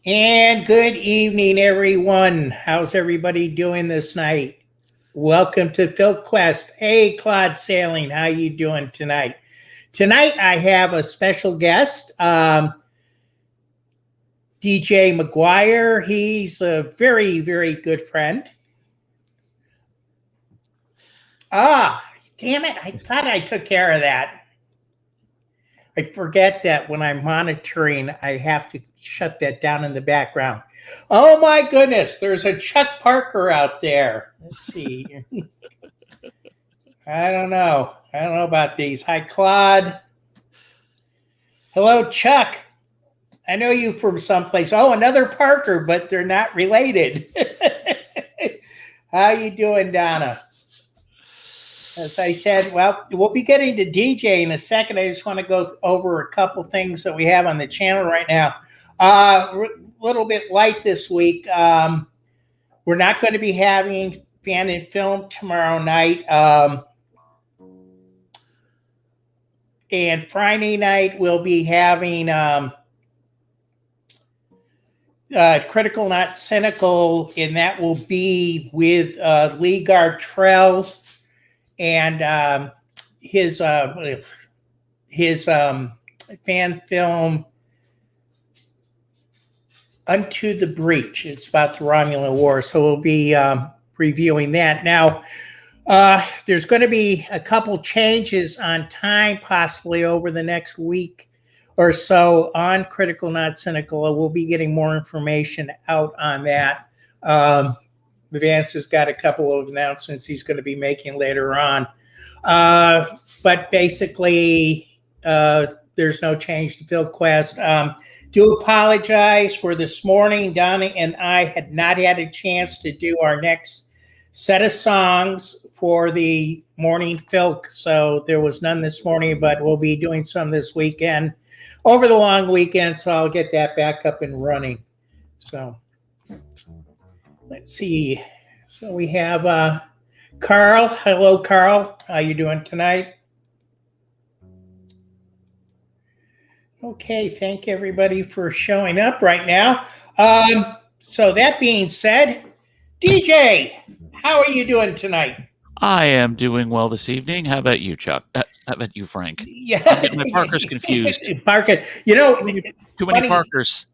And good evening, everyone. How's everybody doing this night? Welcome to Filk Quest. Hey, Claude Sailing, how you doing tonight? Tonight, I have a special guest, DJ McGuire. He's a very, very good friend. Damn it. I thought I took care of that. I forget that when I'm monitoring, I have to shut that down in the background. Oh my goodness, there's a Chuck Parker out there. Let's see. I don't know. I don't know about these. Hi, Claude. Hello, Chuck. I know you from someplace. Oh, another Parker, but they're not related. How you doing, Donna? As I said, well, we'll be getting to DJ in a second. I just want to go over a couple things that we have on the channel right now. A little bit light this week. We're not going to be having Fan and Film tomorrow night. And Friday night, we'll be having Critical Not Cynical, and that will be with Lee Gartrell and his fan film Unto the Breach. It's about the Romulan War, so we'll be reviewing that. Now, there's going to be a couple changes on time possibly over the next week or so on Critical Not Cynical. We'll be getting more information out on that. Vance has got a couple of announcements he's going to be making later on. But basically, there's no change to Filk Quest. Do apologize for this morning. Donna and I had not had a chance to do our next set of songs for the morning Filk, so there was none this morning, but we'll be doing some this weekend, over the long weekend, so I'll get that back up and running. So let's see. So we have Carl. Hello, Carl. How you doing tonight? Okay, thank everybody for showing up right now. So that being said, DJ, how are you doing tonight? I am doing well this evening. How about you, Chuck? How about you, Frank? Yeah, I'm getting my Parkers confused. Parker, you know, too many Parkers.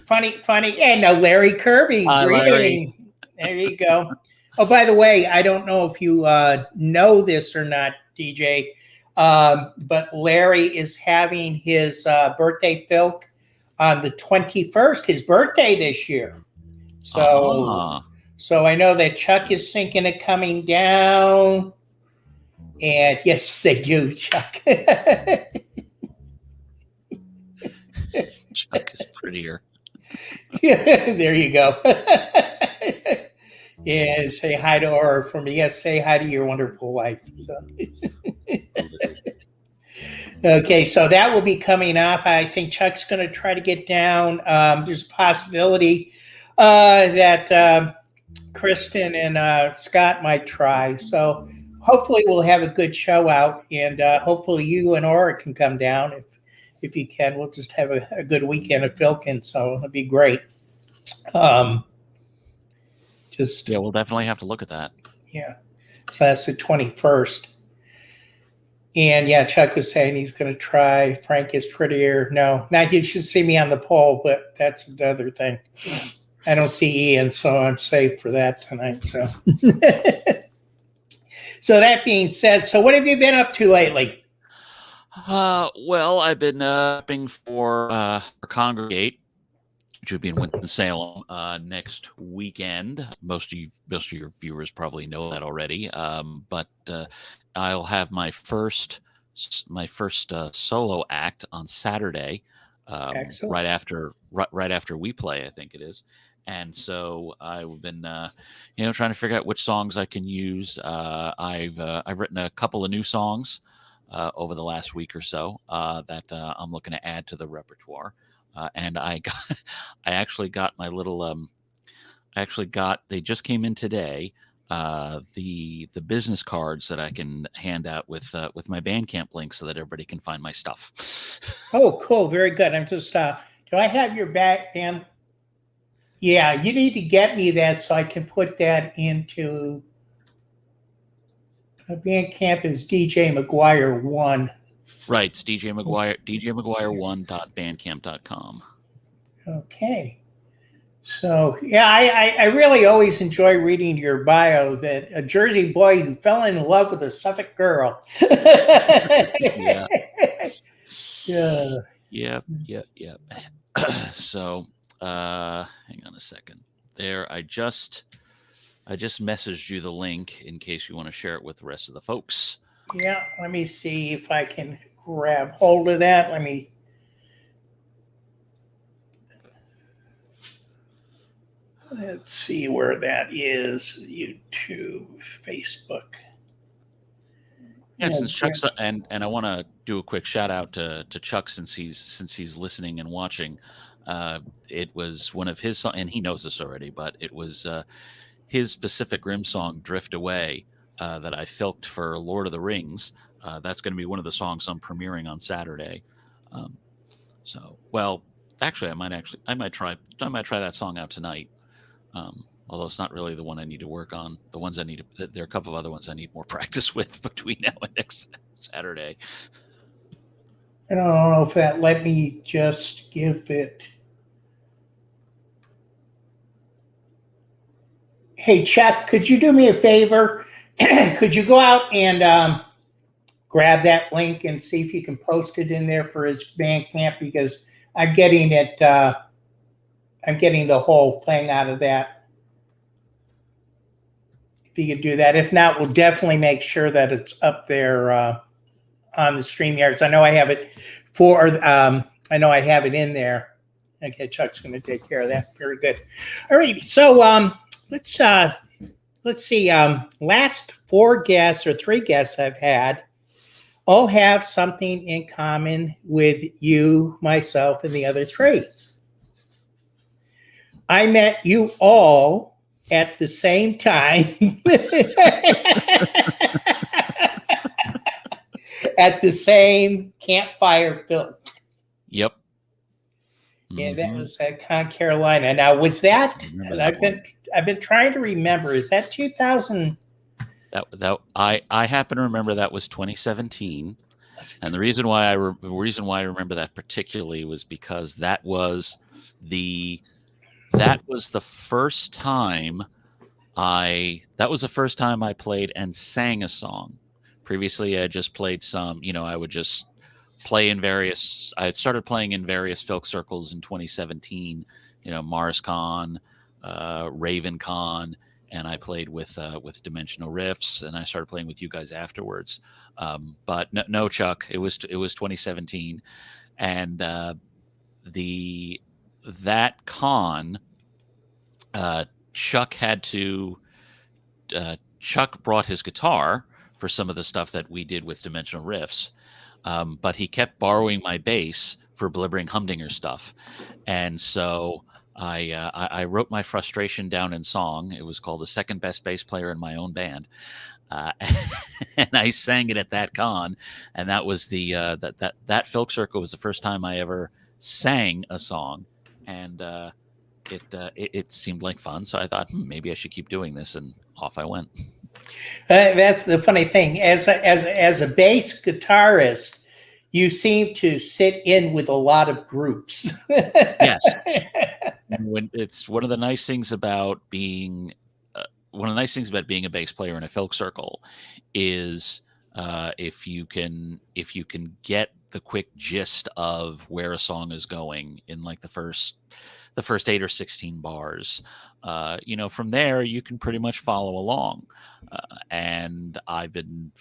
Funny. And Larry Kirby. Hi, Larry. There you go. Oh, by the way, I don't know if you know this or not, DJ, but Larry is having his birthday Filk on the 21st, his birthday this year. So I know that Chuck is thinking of coming down. And yes, they do, Chuck. Chuck is prettier. There you go. Yeah, say hi to her from me. Yes, say hi to your wonderful wife. So. Okay, so that will be coming off. I think Chuck's going to try to get down. There's a possibility that Kristen and Scott might try. So hopefully we'll have a good show out, and hopefully you and Aura can come down if you can. We'll just have a good weekend of Filkin, so it'll be great. We'll definitely have to look at that. Yeah, so that's the 21st. And yeah, Chuck was saying he's going to try. Frank is prettier. No, now you should see me on the pole, but that's the other thing. I don't see Ian, so I'm safe for that tonight. So, so that being said, so what have you been up to lately? Well, I've been upping for Congregate, which would be in Winston-Salem next weekend. Most of your viewers probably know that already. But I'll have my first solo act on Saturday, right after we play, I think it is. And so I've been, trying to figure out which songs I can use. I've written a couple of new songs over the last week or so that I'm looking to add to the repertoire. And I actually got my little. They just came in today. The business cards that I can hand out with my Bandcamp link so that everybody can find my stuff. Oh, cool! Very good. I'm just. Do I have your band? Yeah, you need to get me that so I can put that into Bandcamp is DJ McGuire 1. Right, it's DJ McGuire, djmcguire1.bandcamp.com. Okay. So, yeah, I really always enjoy reading your bio that a Jersey boy who fell in love with a Suffolk girl. Yeah. Yeah. Yep. So, hang on a second. There, I just messaged you the link in case you want to share it with the rest of the folks. Yeah, let me see if I can grab hold of that. Let's see where that is. YouTube, Facebook. Yeah, since Chuck's and I want to do a quick shout out to Chuck since he's listening and watching. It was one of his songs, and he knows this already, but it was his Pacific Rim song "Drift Away" that I filked for Lord of the Rings. That's going to be one of the songs I'm premiering on Saturday. So, well, actually, I might try that song out tonight. Although it's not really the one I need to work on. The ones I need to, there are a couple of other ones I need more practice with between now and next Saturday. I don't know if that let me just give it. Hey, Chuck, could you do me a favor? Could you go out and grab that link and see if you can post it in there for his Bandcamp? Because I'm getting it. I'm getting the whole thing out of that. If you could do that. If not, we'll definitely make sure that it's up there on the StreamYards. I know I have it I know I have it in there. Okay, Chuck's going to take care of that. Very good. All right, so let's see. Last 4 guests or 3 guests I've had all have something in common with you, myself, and the other 3. I met you all at the same time at the same campfire Filk. Yep. Yeah, that was at Con Carolina. Now, was that? I've been trying to remember. Is that 2000? That I happen to remember that was 2017, and the reason why I remember that particularly was because that was the first time I played and sang a song. Previously, I just played some. I would just play in various. I had started playing in various Filk circles in 2017. MarsCon, RavenCon, and I played with Dimensional Riffs, and I started playing with you guys afterwards. But no, Chuck, it was 2017, and that con, Chuck had to. Chuck brought his guitar for some of the stuff that we did with Dimensional Riffs, but he kept borrowing my bass for Blibbering Humdinger stuff, and so I wrote my frustration down in song. It was called "The Second Best Bass Player in My Own Band," and I sang it at that con, and that was that Filk Circle was the first time I ever sang a song, and it seemed like fun, so I thought maybe I should keep doing this, and off I went. That's the funny thing. As a bass guitarist, you seem to sit in with a lot of groups. Yes, it's one of the nice things about being a bass player in a Filk circle is if you can get the quick gist of where a song is going in like the first 8 or 16 bars, from there you can pretty much follow along. And I've been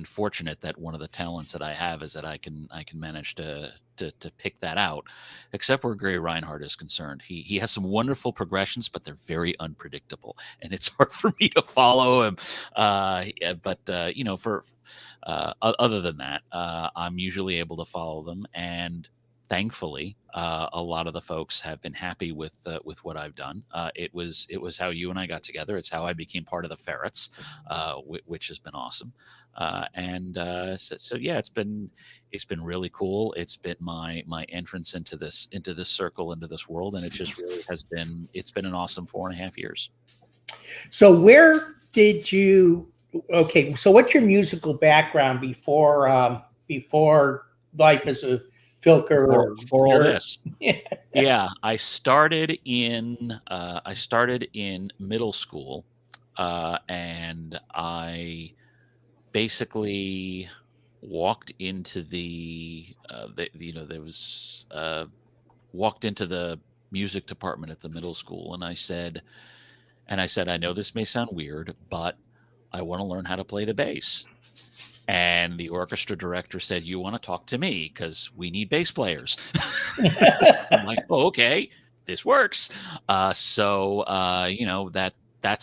fortunate that one of the talents that I have is that I can manage to pick that out, except where Gary Reinhardt is concerned. He has some wonderful progressions, but they're very unpredictable, and it's hard for me to follow him. Other than that, I'm usually able to follow them. And thankfully, a lot of the folks have been happy with what I've done. It was how you and I got together. It's how I became part of the Ferrets, which has been awesome. So yeah, it's been really cool. It's been my entrance into this circle, into this world, and it just really has been. It's been an awesome 4.5 years. So where did you? Okay, so what's your musical background before life as a filker before all or this? Yeah, I started in middle school, and I basically walked into walked into the music department at the middle school, and I said, I know this may sound weird, but I want to learn how to play the bass. And the orchestra director said, "You want to talk to me because we need bass players." I'm like, "Oh, okay, this works." That's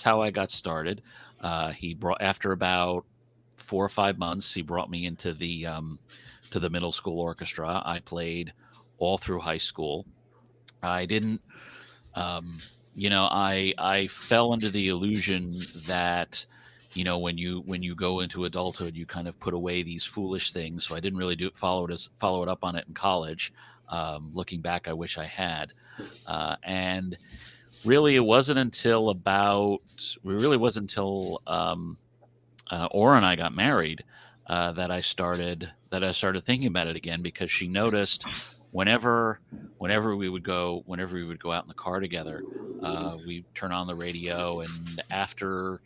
how I got started. After about 4 or 5 months, he brought me into the middle school orchestra. I played all through high school. I didn't, I fell under the illusion that, when you go into adulthood, you kind of put away these foolish things. So I didn't really follow it up on it in college. Looking back, I wish I had. And really, it wasn't until Aura and I got married that I started thinking about it again, because she noticed whenever we would go out in the car together, we'd turn on the radio, and after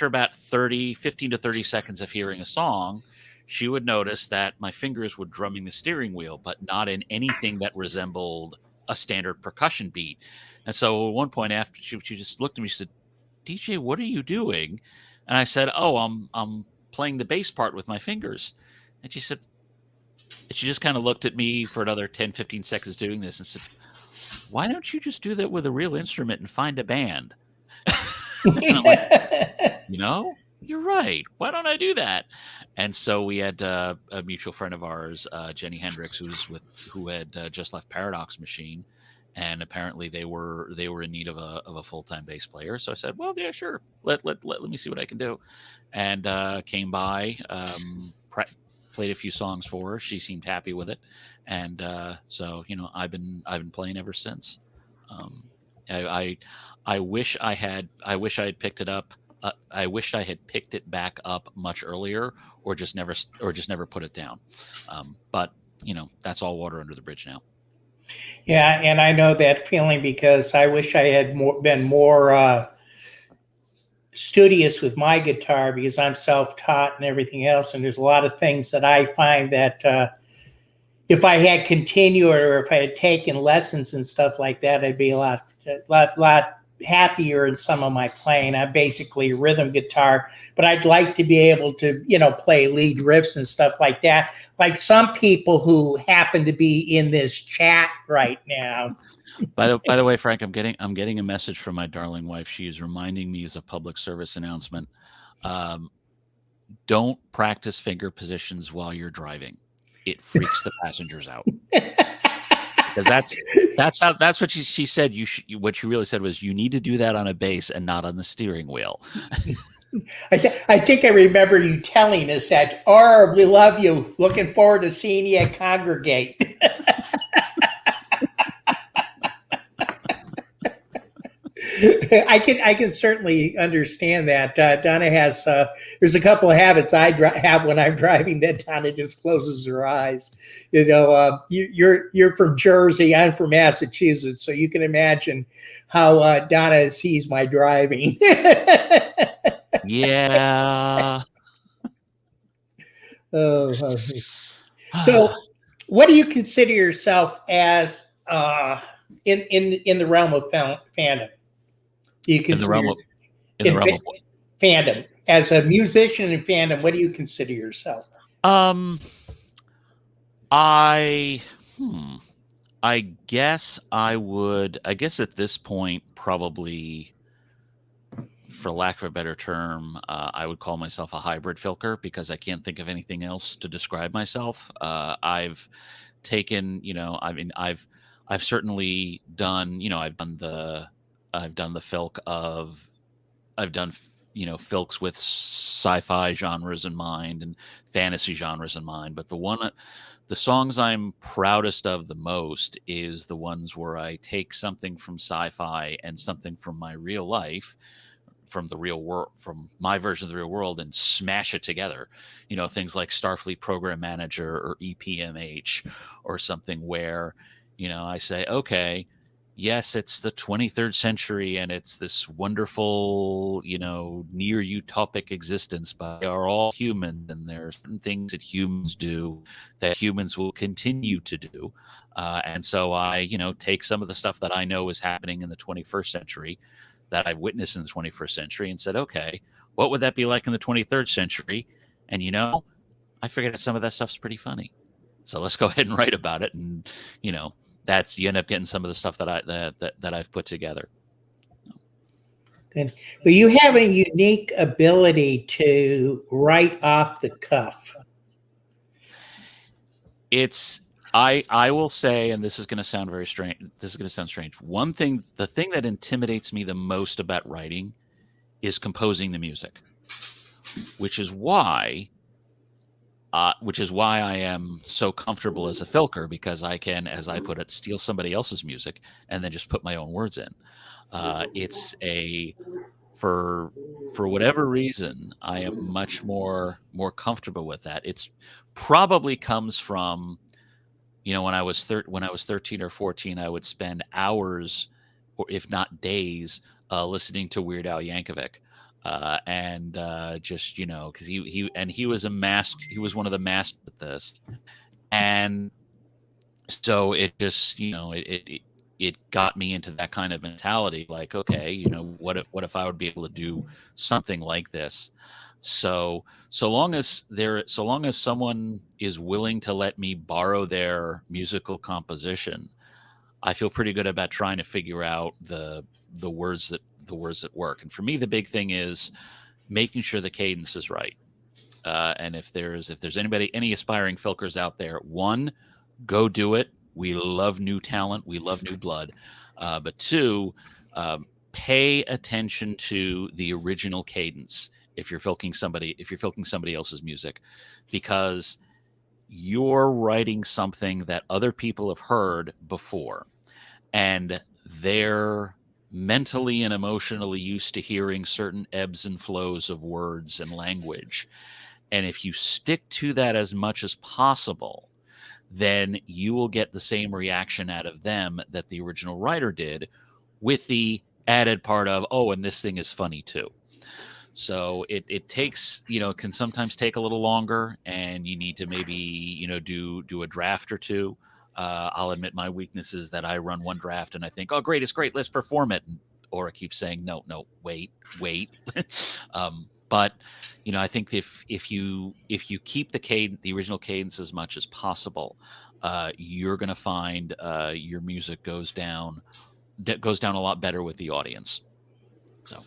about 15 to 30 seconds of hearing a song, she would notice that my fingers were drumming the steering wheel, but not in anything that resembled a standard percussion beat. And so at one point, after she just looked at me, she said, "DJ, what are you doing?" And I said, "Oh, I'm playing the bass part with my fingers." And she just kind of looked at me for another 10, 15 seconds doing this and said, "Why don't you just do that with a real instrument and find a band?" And I'm like, "You're right. Why don't I do that?" And so we had a mutual friend of ours, Jenny Hendricks, who had just left Paradox Machine, and apparently they were in need of a full-time bass player. So I said, "Well, yeah, sure. Let me see what I can do," and came by, played a few songs for her. She seemed happy with it, and so I've been playing ever since. I wish I had picked it up. I wish I had picked it back up much earlier, or just never put it down. But that's all water under the bridge now. Yeah, and I know that feeling because I wish I had been more studious with my guitar, because I'm self-taught and everything else, and there's a lot of things that I find that if I had continued, or if I had taken lessons and stuff like that, I'd be a lot happier in some of my playing. I'm basically a rhythm guitar, but I'd like to be able to, play lead riffs and stuff like that, like some people who happen to be in this chat right now. By the way, Frank, I'm getting a message from my darling wife. She is reminding me as a public service announcement. Don't practice finger positions while you're driving. It freaks the passengers out. Because that's what she said. What she really said was, you need to do that on a bass and not on the steering wheel. I think I remember you telling us that. "Or we love you. Looking forward to seeing you congregate." I can certainly understand that. Donna has there's a couple of habits I have when I'm driving that Donna just closes her eyes. You're from Jersey, I'm from Massachusetts, so you can imagine how Donna sees my driving. Yeah. Oh, so what do you consider yourself as in the realm of fandom? You in the realm of fandom, as a musician in fandom, what do you consider yourself? I guess at this point, probably, for lack of a better term, I would call myself a hybrid filker, because I can't think of anything else to describe myself. taken, I mean, I've certainly done, I've done the Filk of, I've done, Filks with sci-fi genres in mind and fantasy genres in mind. But the songs I'm proudest of the most is the ones where I take something from sci-fi and something from my real life, from the real world, from my version of the real world, and smash it together. Things like Starfleet Program Manager or EPMH or something where, I say, okay, yes, it's the 23rd century and it's this wonderful, near utopic existence, but they are all human, and there are certain things that humans do that humans will continue to do. And so I, take some of the stuff that I know is happening in the 21st century, that I've witnessed in the 21st century, and said, okay, what would that be like in the 23rd century? And, I figured that some of that stuff's pretty funny. So let's go ahead and write about it. And, that's, you end up getting some of the stuff that I've put together. Good. Well, you have a unique ability to write off the cuff. I will say, and this is going to sound very strange. This is going to sound strange. The thing that intimidates me the most about writing is composing the music, which is why I am so comfortable as a filker, because I can, as I put it, steal somebody else's music and then just put my own words in. For whatever reason, I am much more comfortable with that. It's probably comes from, when I was 13 or 14, I would spend hours, or if not days, listening to Weird Al Yankovic, and just, because he was he was one of the masters at this, and so it just, it got me into that kind of mentality. Like, okay, what if I would be able to do something like this? So long as someone is willing to let me borrow their musical composition, I feel pretty good about trying to figure out the words that work. And for me, the big thing is making sure the cadence is right. And if there's any aspiring filkers out there, one, go do it. We love new talent. We love new blood. But two, pay attention to the original cadence if you're filking somebody else's music, because you're writing something that other people have heard before, and they're mentally and emotionally used to hearing certain ebbs and flows of words and language. And if you stick to that as much as possible, then you will get the same reaction out of them that the original writer did, with the added part of, oh, and this thing is funny too. So it takes, can sometimes take a little longer, and you need to maybe, do a draft or two. I'll admit my weakness is that I run one draft and I think, oh, great, it's great, let's perform it. Or I keep saying, no, wait. But, I think if you keep the original cadence as much as possible, you're going to find your music goes down a lot better with the audience. So.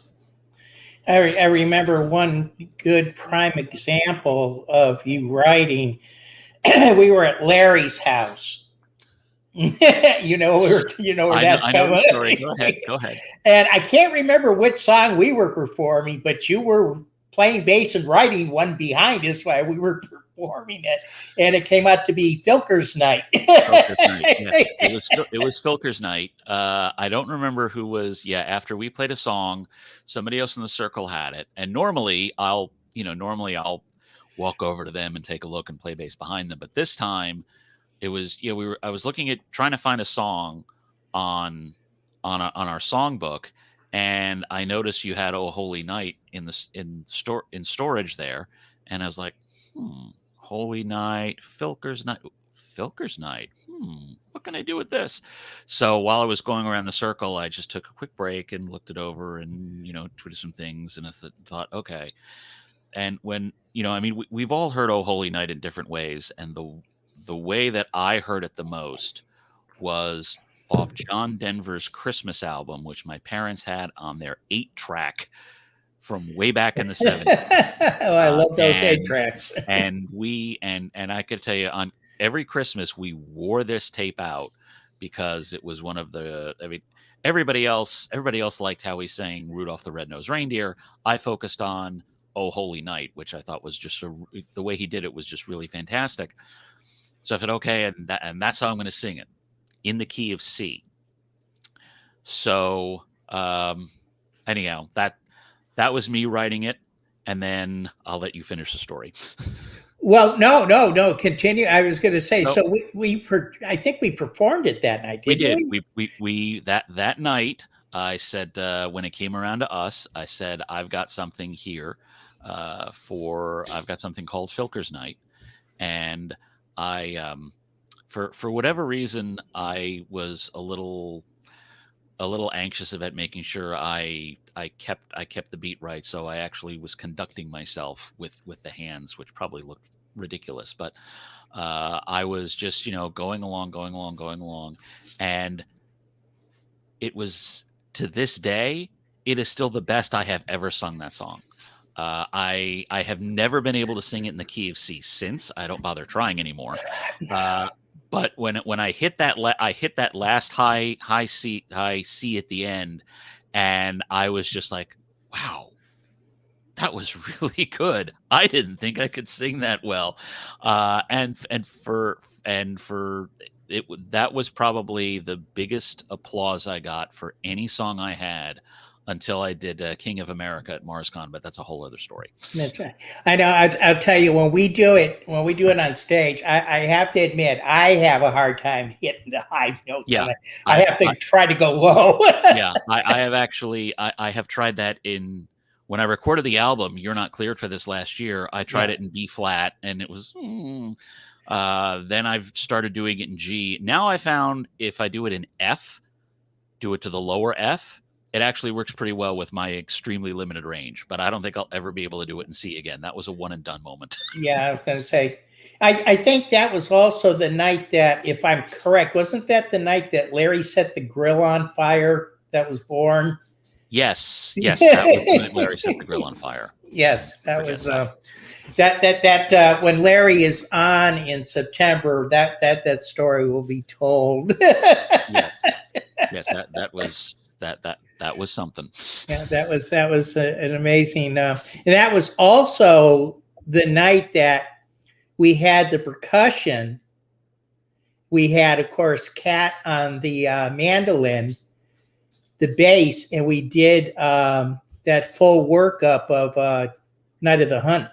I remember one good prime example of you writing. We were at Larry's house. Where that's I know coming. the story. Go ahead. And I can't remember which song we were performing, but you were playing bass and writing one behind us while we were performing it, and it came out to be Filker's Night. Filker's Night. Yes. It was Filker's Night. I don't remember who was. Yeah, after we played a song, somebody else in the circle had it, and normally I'll walk over to them and take a look and play bass behind them. But this time, it was I was looking at trying to find a song on our songbook, and I noticed you had "Oh Holy Night" in storage there, and I was like, Holy Night, Filker's Night. What can I do with this? So while I was going around the circle, I just took a quick break and looked it over and, tweeted some things, and I thought, okay. And when, we've all heard "Oh Holy Night" in different ways. And the way that I heard it the most was off John Denver's Christmas album, which my parents had on their 8-track from way back in the 70s. Oh, I love those 8 tracks. And I could tell you, every Christmas we wore this tape out because it was one of the. I mean, everybody else liked how he sang Rudolph the Red-Nosed Reindeer. I focused on Oh Holy Night, which I thought was just the way he did it was just really fantastic. So I said, okay, and that's how I'm going to sing it, in the key of C. So anyhow, that was me writing it, and then I'll let you finish the story. Well, no. Continue. I was going to say, so I think we performed it that night. We did. We that night. I said when it came around to us, I said I've got something here I've got something called Filker's Night, and I for whatever reason I was a little anxious about making sure I kept the beat right. So I actually was conducting myself with the hands, which probably looked ridiculous, but I was just, going along. And it was, to this day, it is still the best I have ever sung that song. I have never been able to sing it in the key of C since. I don't bother trying anymore. But when I hit that last high C at the end, and I was just like, wow, that was really good. I didn't think I could sing that well. That was probably the biggest applause I got for any song I had until I did King of America at MarsCon, but that's a whole other story. That's right. I know. I'll tell you, when we do it on stage, I have to admit, I have a hard time hitting the high notes. Yeah, I have to try to go low. Yeah, I have actually, I have tried that when I recorded the album, You're Not Cleared for This last year. I tried it in B flat, and it was. Then I've started doing it in G. Now I found if I do it in F, do it to the lower F, it actually works pretty well with my extremely limited range. But I don't think I'll ever be able to do it in C again. That was a one and done moment. Yeah, I was going to say, I think that was also the night that, if I'm correct, wasn't that the night that Larry set the grill on fire that was born? Yes, that was when Larry set the grill on fire. Yes, that was that when Larry is on in September, that story will be told. Yes, that was something. Yeah, that was an amazing. And that was also the night that we had the percussion. We had, of course, Kat on the mandolin, the bass, and we did that full workup of Night of the Hunt.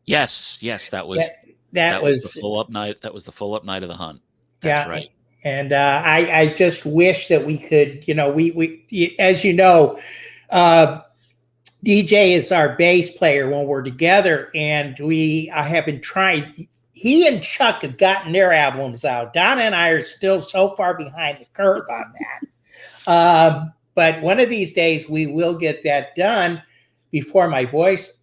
Yes, that was the full up night. That was the full up night of the Hunt. That's right. And I just wish that we could, we as you know, DJ is our bass player when we're together, and I have been trying. He and Chuck have gotten their albums out. Donna and I are still so far behind the curve on that. But one of these days we will get that done before my voice.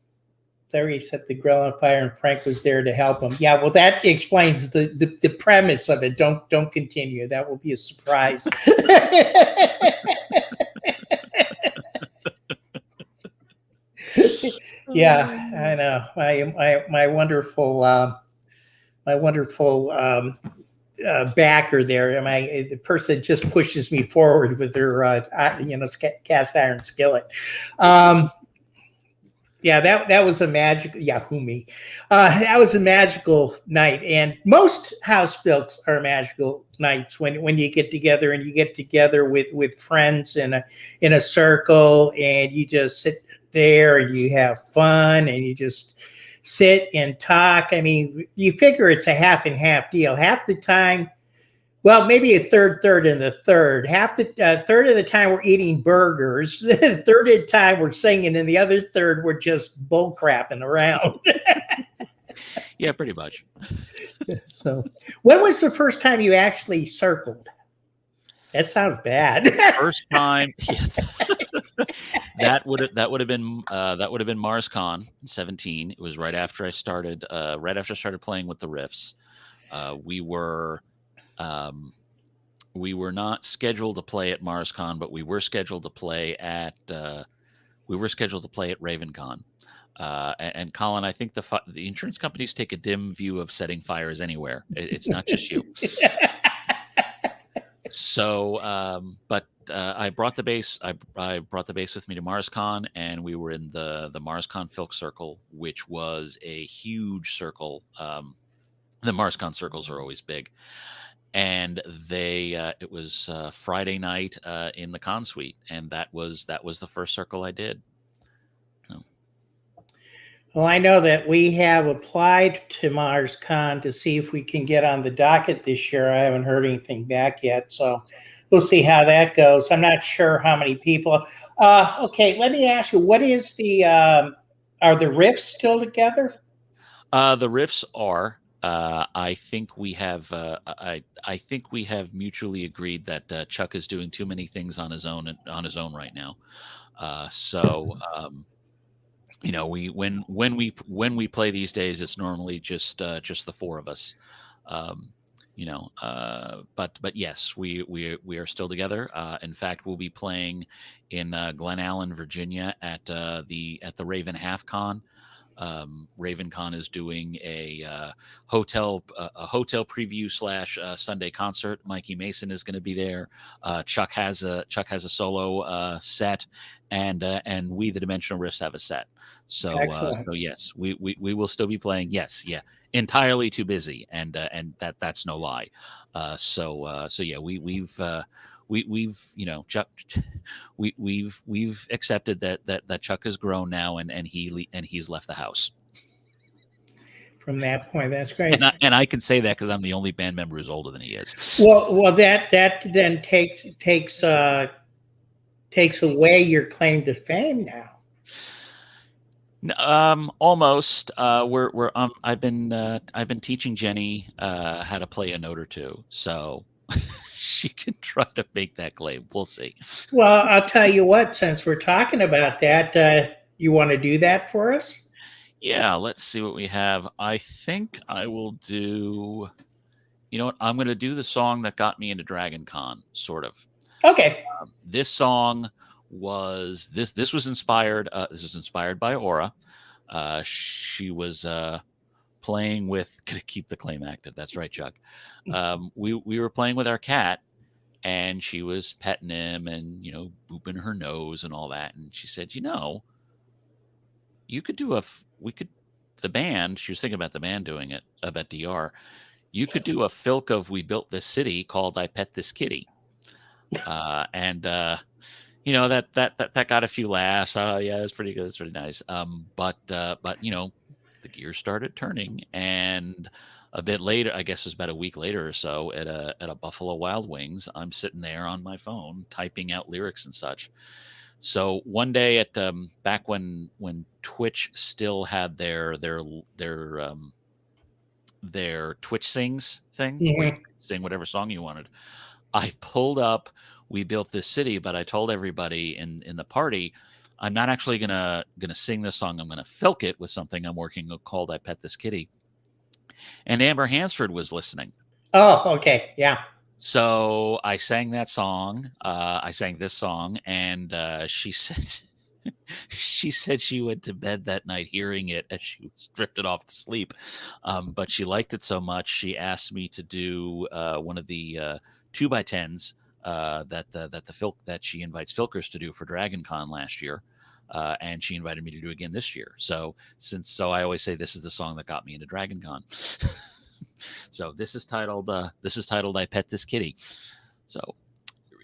Larry set the grill on fire, and Frank was there to help him. Yeah, well, that explains the premise of it. Don't continue. That will be a surprise. Yeah, I know. My wonderful backer there. The person just pushes me forward with their cast iron skillet. Yeah, that was a magical. Yeah, that was a magical night, and most house filks are magical nights when you get together, and you get together with friends in a circle, and you just sit there and you have fun, and you just sit and talk. I mean, you figure it's a half and half deal. Half the time, well, maybe a third, and the third. Half the third of the time we're eating burgers. The third of the time we're singing, and the other third we're just bull crapping around. Yeah, pretty much. So, when was the first time you actually circled? That sounds bad. First time. Yeah. that would have been MarsCon 17. It was right after I started playing with the riffs. We were not scheduled to play at MarsCon, but we were scheduled to play at we were scheduled to play at RavenCon. And Colin, I think the insurance companies take a dim view of setting fires anywhere. It's not just you. So, but I brought the bass. I brought the bass with me to MarsCon, and we were in the MarsCon Filk circle, which was a huge circle. The MarsCon circles are always big, and it was Friday night in the con suite, and that was the first circle I did. Well, I know that we have applied to MarsCon to see if we can get on the docket this year. I haven't heard anything back yet, so we'll see how that goes. I'm not sure how many people. Okay, let me ask you, what is are the Riffs still together? The Riffs are. I think we have. I think we have mutually agreed that Chuck is doing too many things on his own right now. You know, when we play these days, it's normally just the four of us. You know, but yes, we are still together. In fact, we'll be playing in Glen Allen, Virginia, at the Raven Half Con. RavenCon is doing a hotel preview / Sunday concert. Mikey Mason is going to be there. Chuck has a solo set, and we, the Dimensional Riffs, have a set. So yes, we will still be playing. Yes, yeah, entirely too busy, and that's no lie. So yeah, we've you know, Chuck, we've accepted that Chuck has grown now, and he's left the house. From that point, that's great. And I can say that because I'm the only band member who's older than he is. Well, that then takes away your claim to fame now. Almost. I've been teaching Jenny how to play a note or two, so she can try to make that claim. We'll see. Well, I'll tell you what, since we're talking about that, you want to do that for us? Yeah, let's see what we have. I think I will do, you know what? I'm going to do the song that got me into Dragon Con, sort of. Okay. This song was, this was inspired. This was inspired by Aura. She was playing with, gonna keep the claim active. That's right, Chuck. We were playing with our cat, and she was petting him and, you know, booping her nose and all that. And she said, you know, you could do the band, she was thinking about the band doing it, about DR. You could do a Filk of We Built This City called I Pet This Kitty. And you know, that got a few laughs. Oh yeah, it's pretty good. It's pretty nice. But you know, the gears started turning, and a bit later, I guess it was about a week later or so, at a Buffalo Wild Wings, I'm sitting there on my phone typing out lyrics and such. So one day at back when Twitch still had their Twitch sings thing, where you could sing whatever song you wanted, I pulled up We Built This City, but I told everybody in the party, I'm not actually gonna sing this song. I'm gonna filk it with something I'm working on called I Pet This Kitty. And Amber Hansford was listening. Oh, okay, yeah. So I sang that song. I sang this song, and she said she went to bed that night hearing it as she was drifted off to sleep. But she liked it so much, she asked me to do one of the 2x10s that she invites Filkers to do for Dragon Con last year. And she invited me to do again this year. So I always say this is the song that got me into Dragon Con. So this is titled I Pet This Kitty. So here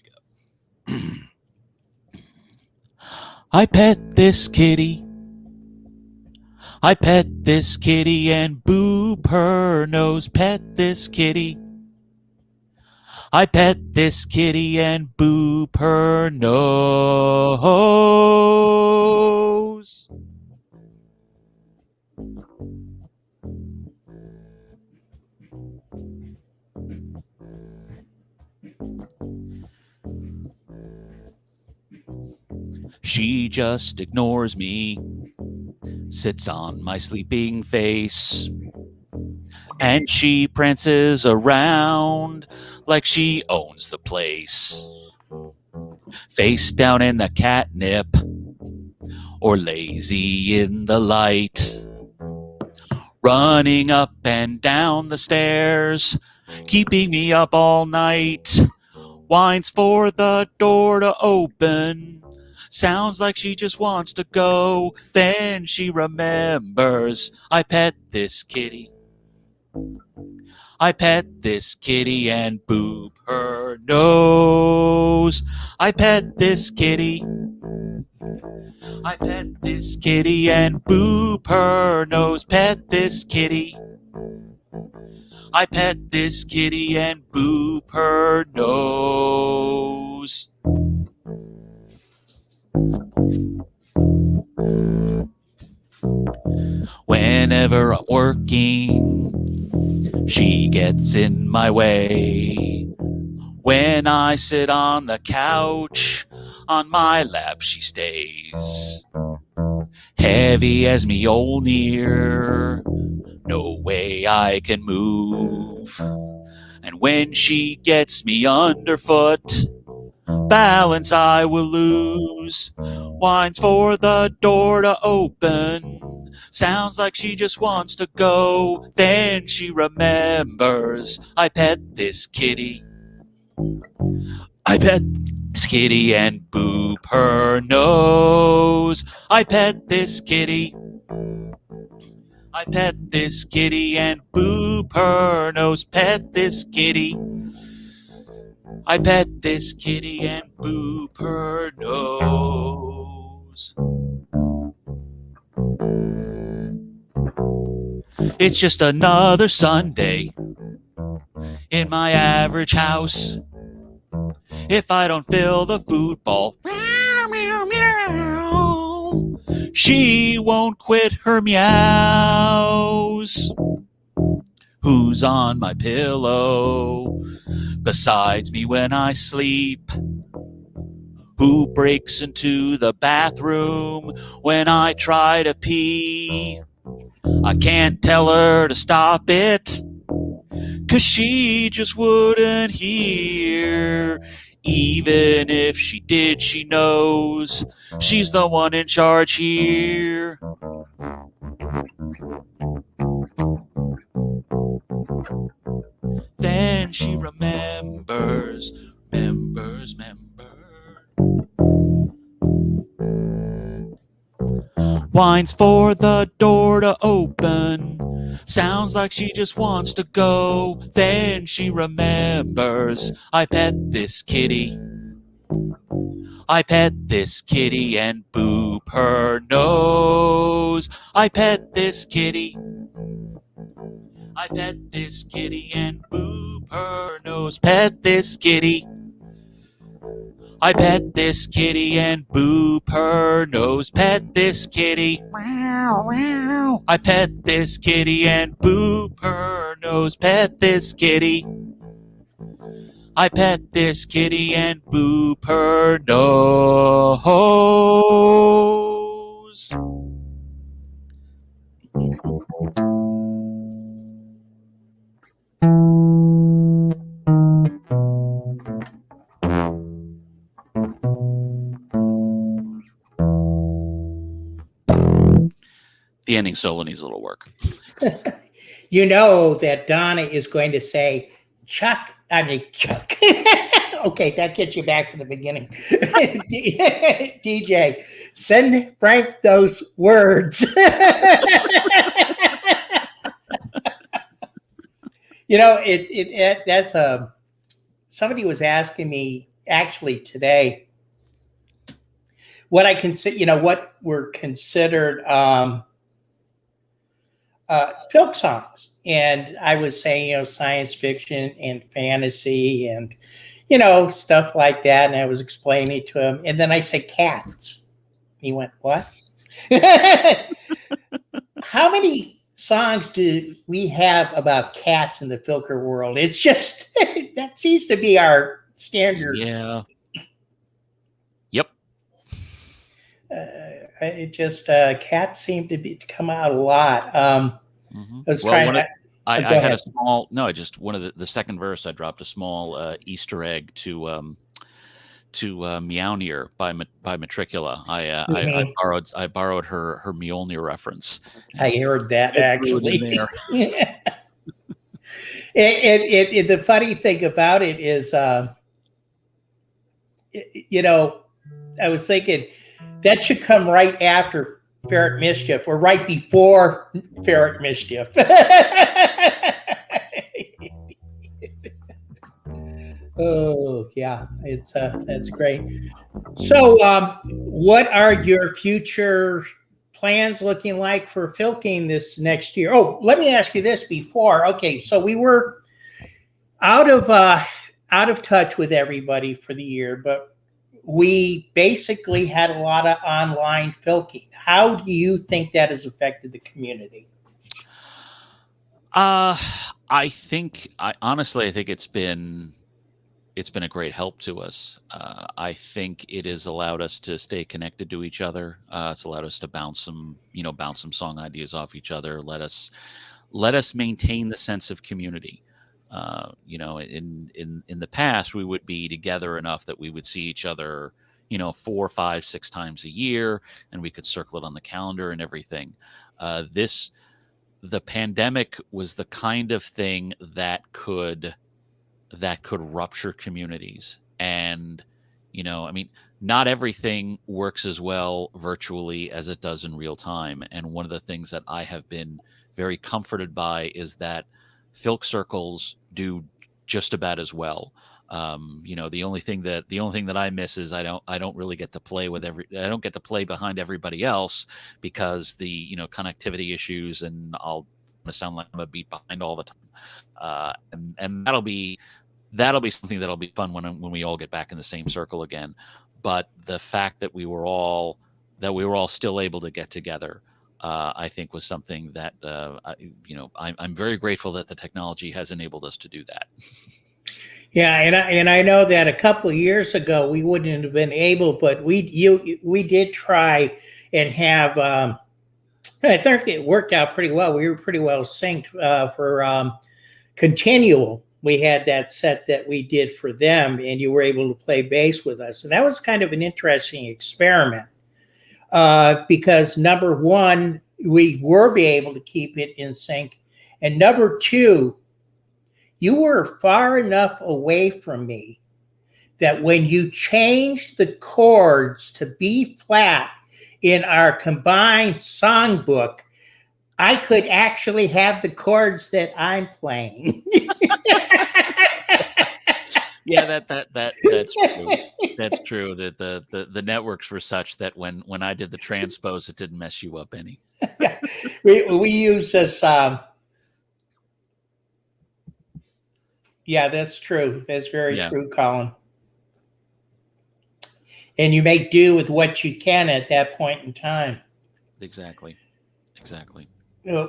we go. I pet this kitty. I pet this kitty and boop her nose. Pet this kitty. I pet this kitty and boop her nose. She just ignores me, sits on my sleeping face, and she prances around like she owns the place. Face down in the catnip, or lazy in the light. Running up and down the stairs, keeping me up all night. Whines for the door to open. Sounds like she just wants to go. Then she remembers, I pet this kitty. I pet this kitty and boop her nose. I pet this kitty. I pet this kitty and boop her nose. Pet this kitty. I pet this kitty and boop her nose. Whenever I'm working, she gets in my way. When I sit on the couch, on my lap she stays. Heavy as me Mjolnir, no way I can move. And when she gets me underfoot, balance I will lose. Whines for the door to open. Sounds like she just wants to go. Then she remembers, I pet this kitty. I pet this kitty and boop her nose. I pet this kitty. I pet this kitty and boop her nose. Pet this kitty. I pet this kitty and boop her nose. It's just another Sunday in my average house. If I don't fill the food bowl, meow, meow, meow, she won't quit her meows. Who's on my pillow besides me when I sleep? Who breaks into the bathroom when I try to pee? I can't tell her to stop it, 'cause she just wouldn't hear. Even if she did, she knows she's the one in charge here. Then she remembers. Whines for the door to open. Sounds like she just wants to go. Then she remembers, I pet this kitty. I pet this kitty and boop her nose. I pet this kitty. I pet this kitty and boop her nose. Pet this kitty. I pet this kitty and boop her nose. Pet this kitty. Meow, meow. I pet this kitty and boop her nose. Pet this kitty. I pet this kitty and boop her nose. The ending solo needs a little work. You know that Donna is going to say, Chuck. Okay, that gets you back to the beginning. DJ, send Frank those words. You know, that's somebody was asking me actually today what I consider, what were considered Filk songs. And I was saying, science fiction and fantasy and, stuff like that. And I was explaining to him. And then I said cats. He went, what? How many songs do we have about cats in the Filker world? It's just, that seems to be our standard. Yeah. Yep. It just, cats seem to come out a lot. I was I had a small, one of the second verse, I dropped a small Easter egg to Meownier by Matricula. Mhm. I borrowed her Mjolnir reference. I heard that I threw it in actually. there. The funny thing about it is, I was thinking that should come right after Ferret Mischief or right before Ferret Mischief. Oh yeah, it's that's great. So, what are your future plans looking like for Filking this next year? Oh, let me ask you this before. Okay, so we were out of out of touch with everybody for the year, but we basically had a lot of online Filking. How do you think that has affected the community? I honestly think it's been a great help to us. I think it has allowed us to stay connected to each other. It's allowed us to bounce some song ideas off each other. Let us maintain the sense of community. In the past, we would be together enough that we would see each other, 4, 5, 6 times a year, and we could circle it on the calendar and everything. The pandemic was the kind of thing that could rupture communities. And I mean, not everything works as well virtually as it does in real time. And one of the things that I have been very comforted by is that Filk circles do just about as well. The only thing that I miss is I don't really get to play I don't get to play behind everybody else because the connectivity issues, and I'll sound like I'm a beat behind all the time. And that'll be something that'll be fun when we all get back in the same circle again. But the fact that we were all still able to get together, I think was something that I'm very grateful that the technology has enabled us to do that. Yeah, and I know that a couple of years ago we wouldn't have been able, but we did try and have. I think it worked out pretty well. We were pretty well synced for Continual. We had that set that we did for them, and you were able to play bass with us, and that was kind of an interesting experiment because number one, we were be able to keep it in sync, and number two, you were far enough away from me that when you changed the chords to B flat in our combined songbook, I could actually have the chords that I'm playing. Yeah, that's true. That's true. That the networks were such that when I did the transpose, it didn't mess you up any. we use this. Yeah, that's true. That's very true, Colin. And you make do with what you can at that point in time. Exactly.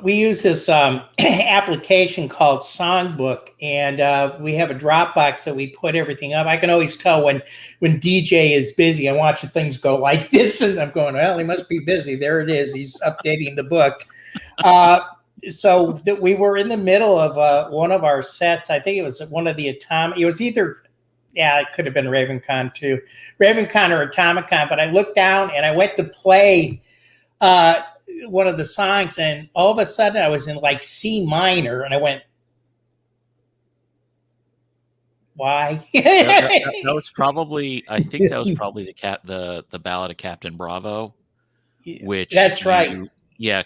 We use this application called Songbook, and we have a Dropbox that we put everything up. I can always tell when DJ is busy. I'm watching things go like this, and I'm going, well, he must be busy. There it is. He's updating the book. So that we were in the middle of one of our sets. I think it was one of the Atomic. It was either, it could have been RavenCon too, RavenCon or Atomicon. But I looked down and I went to play one of the songs, and all of a sudden I was in like C minor, and I went, why? that was probably, I think that was probably the Ballad of Captain Bravo, which that's right. Yeah,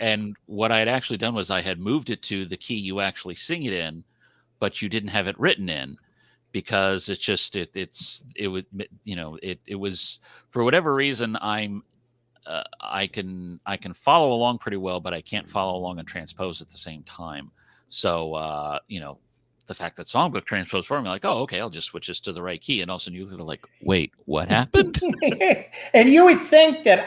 and what I had actually done was I had moved it to the key you actually sing it in, but you didn't have it written in because it's just it was for whatever reason I can follow along pretty well, but I can't follow along and transpose at the same time. So the fact that Songbook transposed for me, like, oh, okay, I'll just switch this to the right key, and all of a sudden you're like, wait, what happened? And you would think that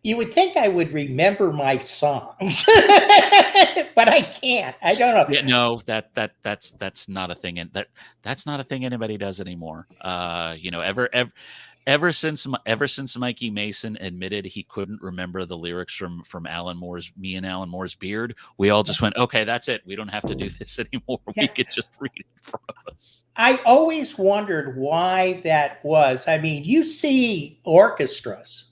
you would think I would remember my songs, but I can't. I don't know. Yeah, no, that's not a thing, and that's not a thing anybody does anymore. Ever since Mikey Mason admitted he couldn't remember the lyrics from Me and Alan Moore's Beard, we all just went, okay, that's it. We don't have to do this anymore. Yeah. We could just read it in front of us. I always wondered why that was. I mean, you see orchestras,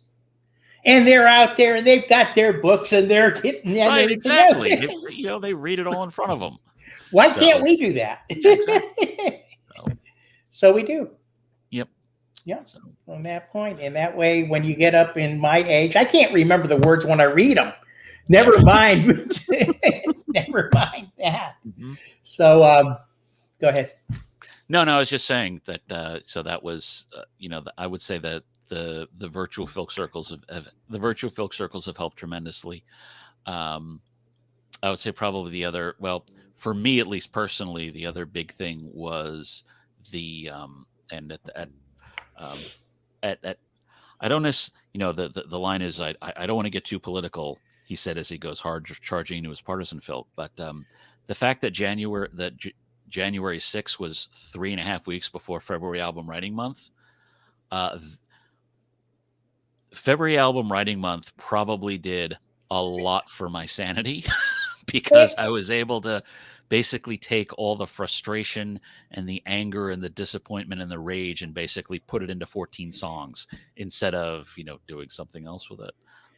and they're out there, and they've got their books, and they're hitting and Right, everything else. exactly. They read it all in front of them. Why can't we do that? Yeah, exactly. So we do. Yep. Yeah. So from that point, and that way, when you get up in my age, I can't remember the words when I read them. Never mind. Never mind that. Mm-hmm. So, go ahead. No, I was just saying that. So that was, I would say that the virtual Filk circles have helped tremendously. I would say probably the other, well, for me at least personally, the other big thing was the and at I don't the line is I don't want to get too political. He said as he goes hard charging into his partisan Filk, but the fact that January 6th was 3.5 weeks before February album writing month. February album writing month probably did a lot for my sanity because I was able to basically take all the frustration and the anger and the disappointment and the rage and basically put it into 14 songs instead of, doing something else with it.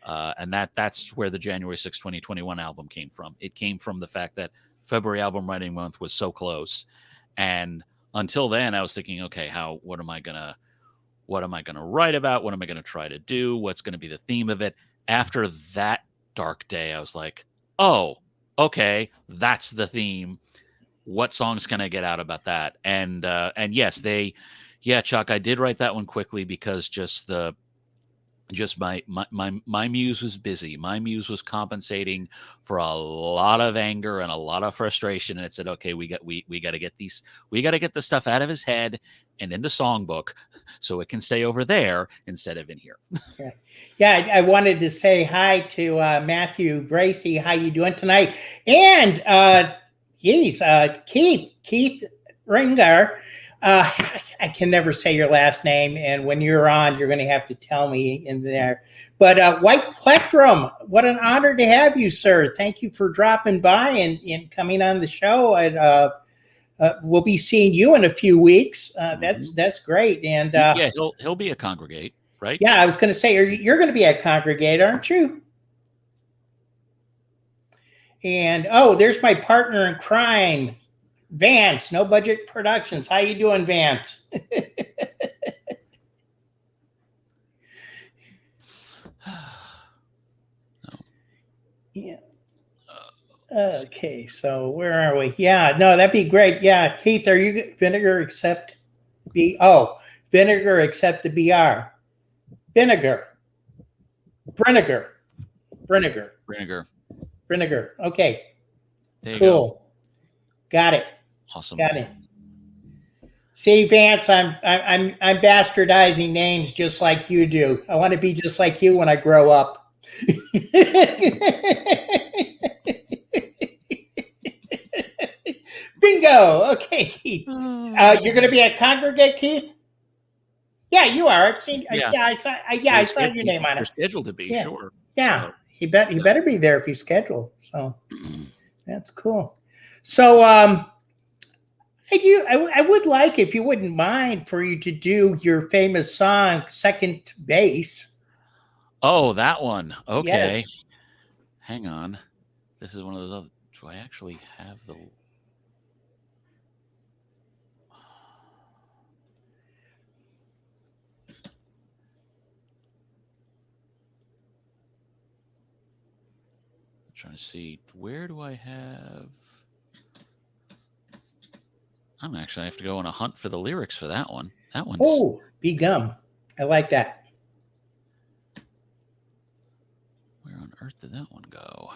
And that's where the January 6, 2021 album came from. It came from the fact that February album writing month was so close. And until then I was thinking, okay, what am I going to write about? What am I going to try to do? What's going to be the theme of it? After that dark day, I was like, oh, okay, that's the theme. What songs can I get out about that? And yes, Chuck, I did write that one quickly because my muse was busy. My muse was compensating for a lot of anger and a lot of frustration. And it said, okay, we got to get this stuff out of his head and in the songbook so it can stay over there instead of in here. Yeah, I wanted to say hi to Matthew Bracy. How you doing tonight? And Keith Ringar. I can never say your last name, and when you're on, you're going to have to tell me in there. But White Plectrum, what an honor to have you, sir. Thank you for dropping by and coming on the show. And we'll be seeing you in a few weeks. That's great. And yeah, he'll be a congregate, right? Yeah, I was going to say you're going to be a congregate, aren't you? And there's my partner in crime, Vance, No Budget Productions. How you doing, Vance? Yeah. Okay, so where are we? Yeah, no, that'd be great. Yeah, Keith, are you vinegar except vinegar except the BR? Vinegar. Okay. There you cool. Go. Got it. Awesome. Got it. See, Vance, I'm bastardizing names just like you do. I want to be just like you when I grow up. Bingo. Okay, Keith. You're going to be at Congregate, Keith? Yeah, you are. I've seen. Yeah, I saw your name on it. You're scheduled to be, yeah. sure. Yeah, so. he better be there if he's scheduled. So that's cool. So I would like, if you wouldn't mind, for you to do your famous song "Second Base." Oh, that one. Okay. Yes. Hang on. This is one of those other. Do I actually have the? Trying to see, where do I have? I have to go on a hunt for the lyrics for that one. That one's. Oh, be gum. I like that. Where on earth did that one go?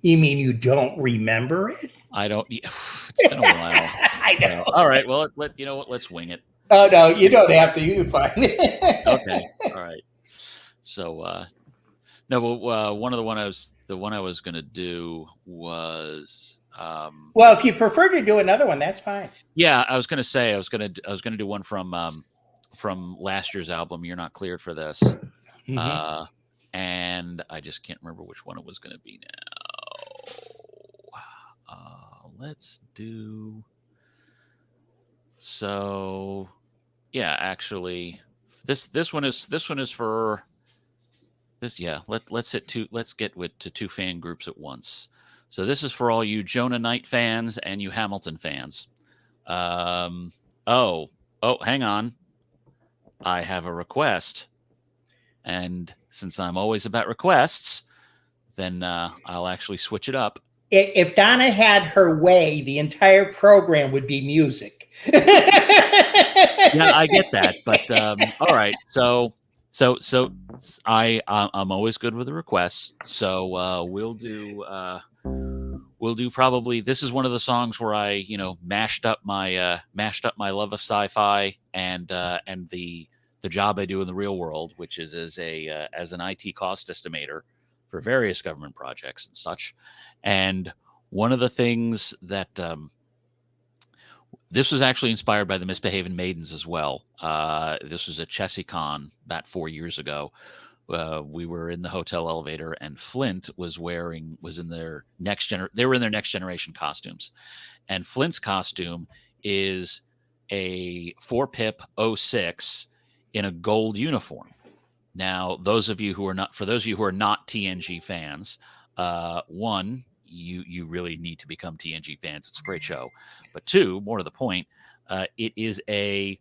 You mean you don't remember it? I don't. It's been a while. I know. All right. Well, you know what? Let's wing it. Oh no, you don't have to. You can find it. Okay. All right. So. No, but one of the one I was going to do was. Well, if you prefer to do another one, that's fine. Yeah, I was going to say I was going to do one from last year's album. You're Not Cleared for This, and I just can't remember which one it was going to be now. Let's do. So yeah, actually, this one is for this. Yeah, let's hit two. Let's get to two fan groups at once. So this is for all you Jonah Knight fans and you Hamilton fans. Oh, hang on. I have a request. And since I'm always about requests, then I'll actually switch it up. If Donna had her way, the entire program would be music. Yeah, I get that, but all right. So I'm always good with the requests. So we'll do probably. This is one of the songs where I mashed up my love of sci-fi and the job I do in the real world, which is as an IT cost estimator for various government projects and such. And one of the things that this was actually inspired by the Misbehaving Maidens as well. This was at ChessieCon about 4 years ago. We were in the hotel elevator, and Flint was in their they were in their next generation costumes, and Flint's costume is a 4-pip 06 in a gold uniform. Now, for those of you who are not TNG fans, one, you really need to become TNG fans. It's a great show. But two, more to the point, it is a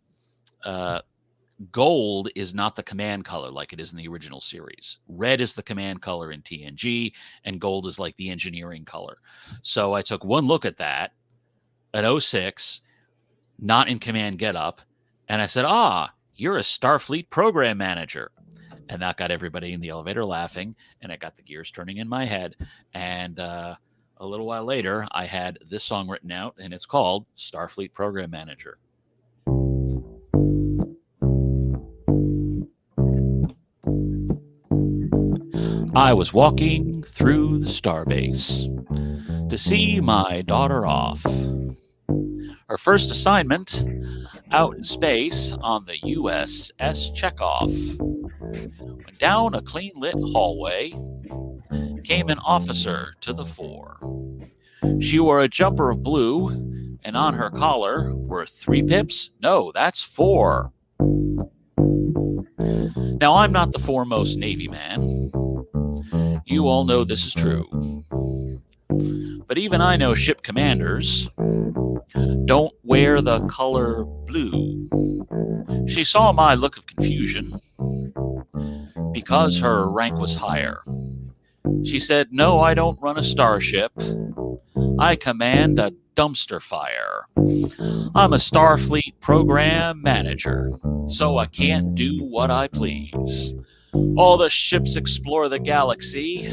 gold is not the command color like it is in the original series. Red is the command color in TNG, and gold is like the engineering color. So I took one look at that, an 06, not in command getup, and I said, you're a Starfleet program manager. And that got everybody in the elevator laughing, and it got the gears turning in my head. And a little while later, I had this song written out, and it's called Starfleet Program Manager. I was walking through the starbase to see my daughter off. Her first assignment out in space on the USS Chekhov. Went down a clean lit hallway, came an officer to the fore. She wore a jumper of blue, and on her collar were 3 pips. No, that's 4. Now, I'm not the foremost Navy man. You all know this is true. But even I know ship commanders don't wear the color blue. She saw my look of confusion because her rank was higher. She said, "No, I don't run a starship. I command a dumpster fire. I'm a Starfleet program manager, so I can't do what I please. All the ships explore the galaxy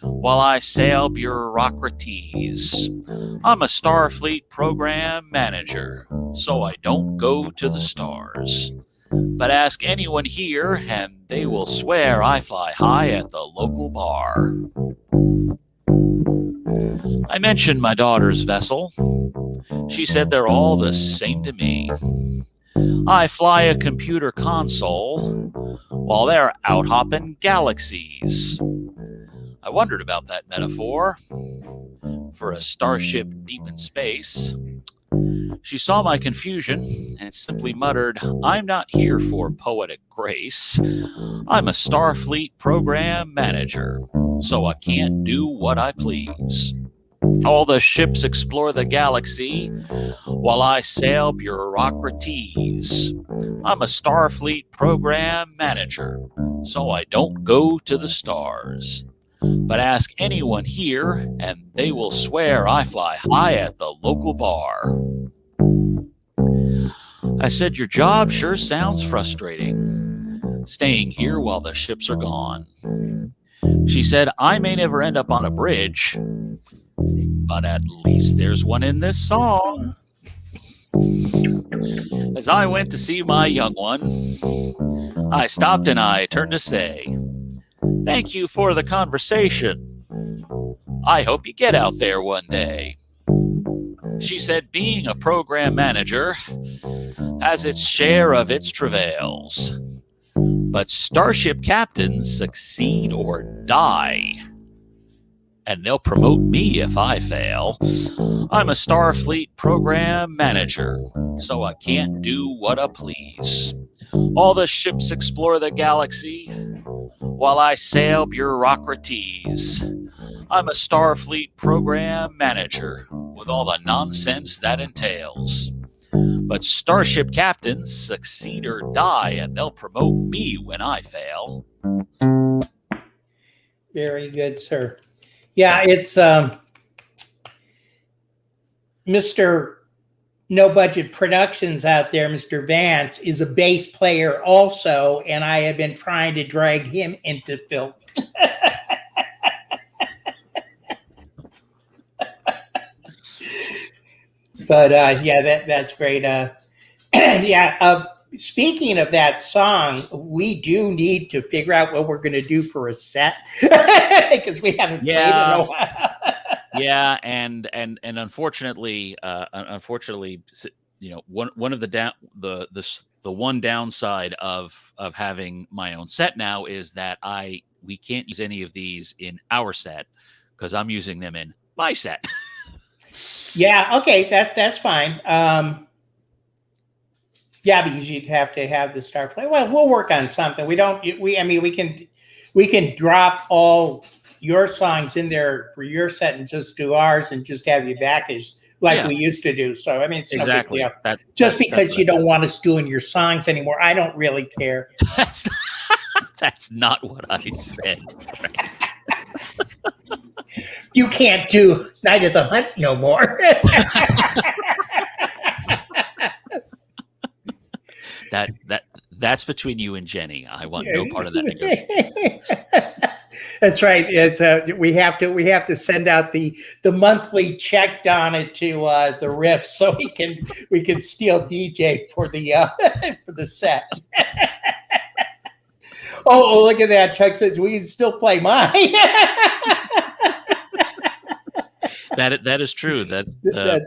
while I sail bureaucraties. I'm a Starfleet program manager, so I don't go to the stars. But ask anyone here, and they will swear I fly high at the local bar." I mentioned my daughter's vessel. She said they're all the same to me. I fly a computer console while they're out hopping galaxies. I wondered about that metaphor for a starship deep in space. She saw my confusion and simply muttered, "I'm not here for poetic grace. I'm a Starfleet program manager, so I can't do what I please. All the ships explore the galaxy while I sail bureaucraties. I'm a Starfleet program manager, so I don't go to the stars. But ask anyone here, and they will swear I fly high at the local bar." I said, "Your job sure sounds frustrating, staying here while the ships are gone." She said, "I may never end up on a bridge, but at least there's one in this song." As I went to see my young one, I stopped and I turned to say, "Thank you for the conversation. I hope you get out there one day." She said, "Being a program manager has its share of its travails, but starship captains succeed or die." and they'll promote me if I fail. I'm a Starfleet program manager, so I can't do what I please. All the ships explore the galaxy while I sail bureaucraties. I'm a Starfleet program manager with all the nonsense that entails. But starship captains succeed or die, and they'll promote me when I fail. Very good, sir. Yeah, it's Mr. No Budget Productions out there, Mr. Vance, is a bass player also, and I have been trying to drag him into Filk. But yeah, that's great. Yeah. Speaking of that song, we do need to figure out what we're going to do for a set because we haven't played in a while. Yeah, and unfortunately, you know, one of the one downside of having my own set now is that we can't use any of these in our set because I'm using them in my set. Yeah, okay, that's fine. Yeah, because you'd have to have the star play. Well, we'll work on something. We can drop all your songs in there for your set and just do ours and just have you back as like we used to do. So I mean, it's exactly no big deal. Just because you don't want us doing your songs anymore, I don't really care. That's not what I said. You can't do Night of the Hunt no more. That's between you and Jenny. I want no part of that negotiation. That's right. It's we have to send out the monthly check on it to the Riffs so we can steal DJ for the for the set. Oh, look at that! Chuck says we can still play mine. That is true. That's the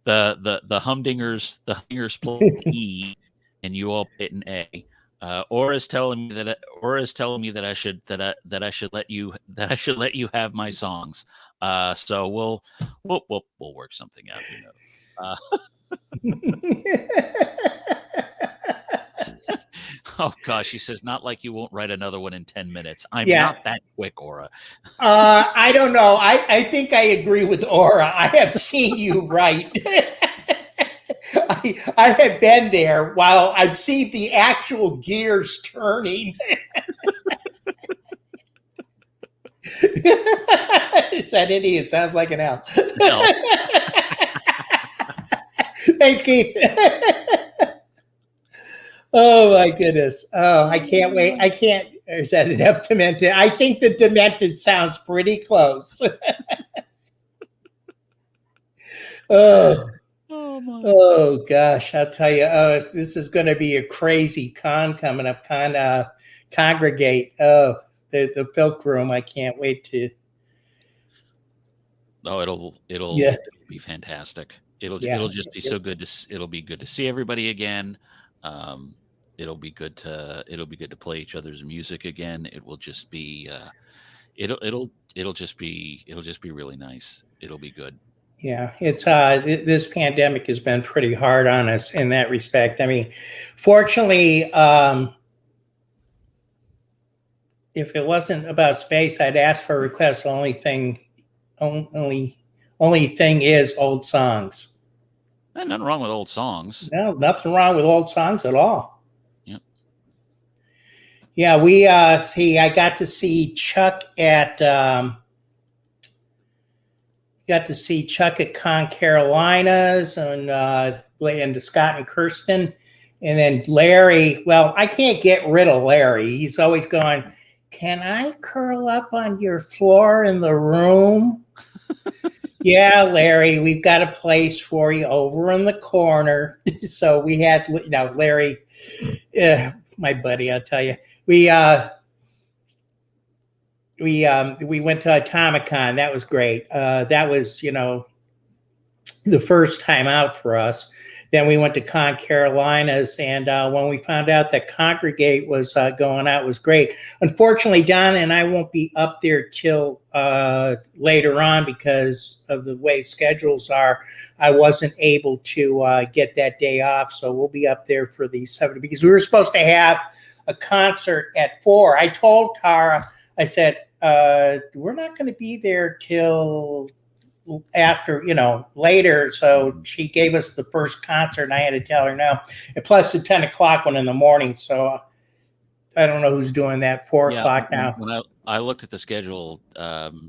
humdingers play E, and you all hit an A. Aura's telling me that I should let you have my songs. So we'll work something out. You know. Oh gosh, she says, not like you won't write another one in 10 minutes. I'm not that quick, Aura. I don't know. I think I agree with Aura. I have seen you write. I have been there while I've seen the actual gears turning. Is that idiot? It sounds like an L. No. Thanks, Keith. Oh my goodness. Oh, I can't wait. I can't. Is that enough demented? I think the demented sounds pretty close. Oh gosh, I'll tell you. Oh, this is going to be a crazy con coming up. Congregate. Oh, the Filk room. I can't wait to. Oh, it'll be fantastic. It'll just be so good it'll be good to see everybody again. It'll be good to play each other's music again. It will just be it'll just be really nice. It'll be good. Yeah, it's this pandemic has been pretty hard on us in that respect. I mean, fortunately, if it wasn't about space, I'd ask for a request. The only thing is old songs. Nothing wrong with old songs. No, nothing wrong with old songs at all. Yep. Yeah, we I got to see Chuck at Con Carolinas and Scott and Kirsten, and then Larry. Well, I can't get rid of Larry. He's always going, "Can I curl up on your floor in the room?" Yeah, Larry, we've got a place for you over in the corner. So we had, Larry, my buddy, I'll tell you, we went to Atomicon. That was great. That was, the first time out for us. Then we went to Con Carolinas, and when we found out that Congregate was going out, it was great. Unfortunately, Don and I won't be up there till later on because of the way schedules are. I wasn't able to get that day off, so we'll be up there for the 7th because we were supposed to have a concert at 4. I told Tara, I said, we're not going to be there till after, later. So she gave us the first concert, and I had to tell her no. And plus the 10 o'clock one in the morning. So I don't know who's doing that 4 o'clock now. When I looked at the schedule,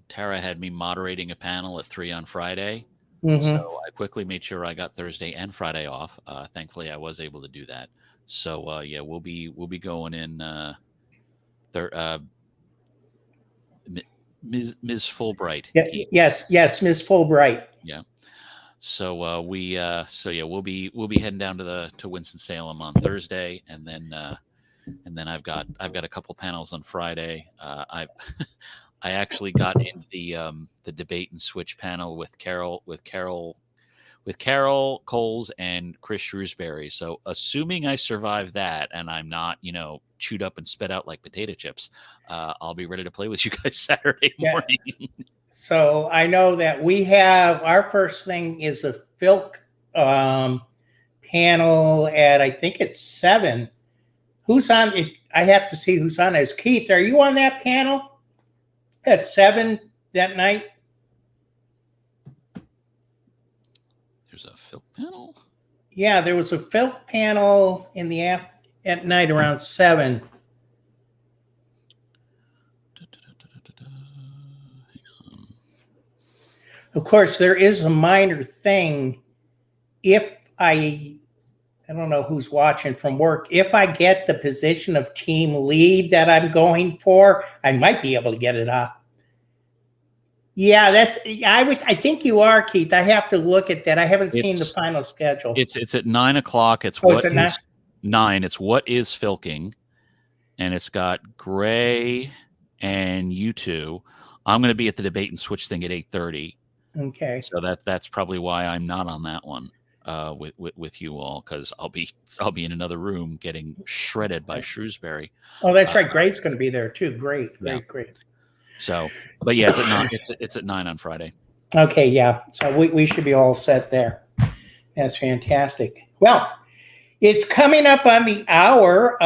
Tara had me moderating a panel at 3 on Friday. Mm-hmm. So I quickly made sure I got Thursday and Friday off. Thankfully, I was able to do that. So we'll be going in. Ms. Fulbright. Yeah, yes, Ms. Fulbright. Yeah. So we'll be heading down to Winston-Salem on Thursday, and then I've got a couple panels on Friday. I actually got into the debate and switch panel with Carol Coles and Chris Shrewsbury. So assuming I survive that and I'm not, chewed up and spit out like potato chips, I'll be ready to play with you guys Saturday morning. Yeah. So I know that we have our first thing is a Filk panel at, I think it's 7. Who's on it? I have to see who's on it. Keith, are you on that panel at 7 that night? There's a Filk panel? Yeah, there was a Filk panel in the at night around 7. Of course, there is a minor thing. If I don't know who's watching from work, if I get the position of team lead that I'm going for, I might be able to get it up. Yeah, I think you are, Keith. I have to look at that. I haven't seen the final schedule. It's at 9 o'clock. It's at 9. It's what is Filking, and it's got Gray and you two. I'm going to be at the debate and switch thing at 8:30. Okay. So that's probably why I'm not on that one with you all, because I'll be in another room getting shredded by Shrewsbury. Oh, that's right. Gray's going to be there too. Great. So, but yeah, it's at 9. It's at 9 on Friday. Okay, yeah. So we should be all set there. That's fantastic. Well, it's coming up on the hour.